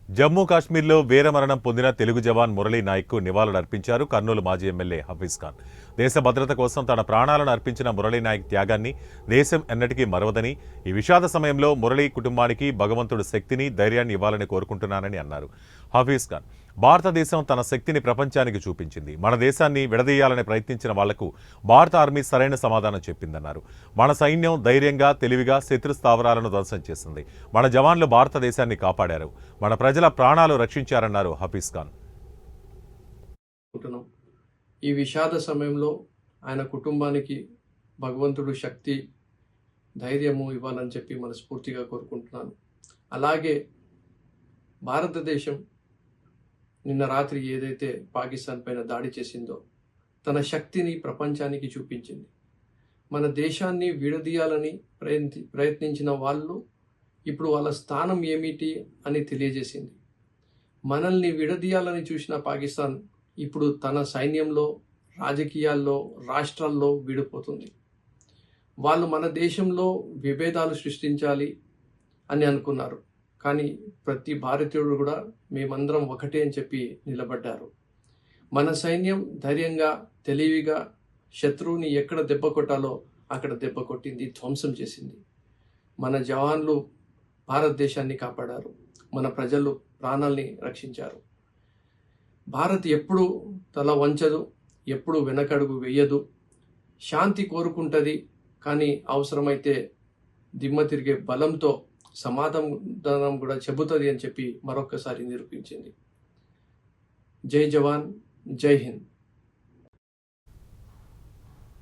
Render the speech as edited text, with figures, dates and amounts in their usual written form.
జమ్మూ కాశ్మీర్లో వీరమరణం పొందిన తెలుగు జవాన్ మురళీ నాయక్కు నివాళులర్పించారు కర్నూలు మాజీ ఎమ్మెల్యే హఫీజ్ ఖాన్. దేశ భద్రత కోసం తన ప్రాణాలను అర్పించిన మురళీ నాయక్ త్యాగాన్ని దేశం ఎన్నటికీ మరవదని, ఈ విషాద సమయంలో మురళీ కుటుంబానికి భగవంతుడు శక్తిని, ధైర్యాన్ని ఇవ్వాలని కోరుకుంటున్నానని అన్నారు. హఫీజ్ ఖాన్, భారతదేశం తన శక్తిని ప్రపంచానికి చూపించింది. మన దేశాన్ని విడదీయాలని ప్రయత్నించిన వాళ్లకు భారత ఆర్మీ సరైన సమాధానం చెప్పిందన్నారు. మన సైన్యం ధైర్యంగా, తెలివిగా శత్రు స్థావరాలను ధ్వంసం చేసింది. మన జవాన్లు భారతదేశాన్ని కాపాడారు, మన ప్రజల ప్రాణాలు రక్షించారన్నారు హఫీజ్ ఖాన్. ఈ విషాద సమయంలో ఆయన కుటుంబానికి భగవంతుడు శక్తి, ధైర్యము ఇవ్వాలని చెప్పి మనస్ఫూర్తిగా కోరుకుంటున్నాను. అలాగే భారతదేశం నిన్న రాత్రి ఏదైతే పాకిస్తాన్ పైన దాడి చేసిందో తన శక్తిని ప్రపంచానికి చూపించింది. మన దేశాన్ని విడదీయాలని ప్రయత్నించిన వాళ్ళు ఇప్పుడు వాళ్ళ స్థానం ఏమిటి అని తెలియజేసింది. మనల్ని విడదీయాలని చూసిన పాకిస్తాన్ ఇప్పుడు తన సైన్యంలో, రాజకీయాల్లో, రాష్ట్రాల్లో విడిపోతుంది. వాళ్ళు మన దేశంలో విభేదాలు సృష్టించాలి అని అనుకున్నారు. కానీ ప్రతి భారతీయుడు కూడా మేమందరం ఒకటే అని చెప్పి నిలబడ్డారు. మన సైన్యం ధైర్యంగా, తెలివిగా శత్రువుని ఎక్కడ దెబ్బ కొట్టాలో అక్కడ దెబ్బ కొట్టింది, ధ్వంసం చేసింది. మన జవాన్లు భారతదేశాన్ని కాపాడారు, మన ప్రజలు ప్రాణాల్ని రక్షించారు. భారత్ ఎప్పుడు తల వంచదు, ఎప్పుడు వెనకడుగు వేయదు, శాంతి కోరుకుంటుంది. కానీ అవసరమైతే దిమ్మ తిరిగే బలంతో సమాధానం కూడా చెబుతుంది అని చెప్పి మరొకసారి నిరూపించింది. జై జవాన్, జై హింద్.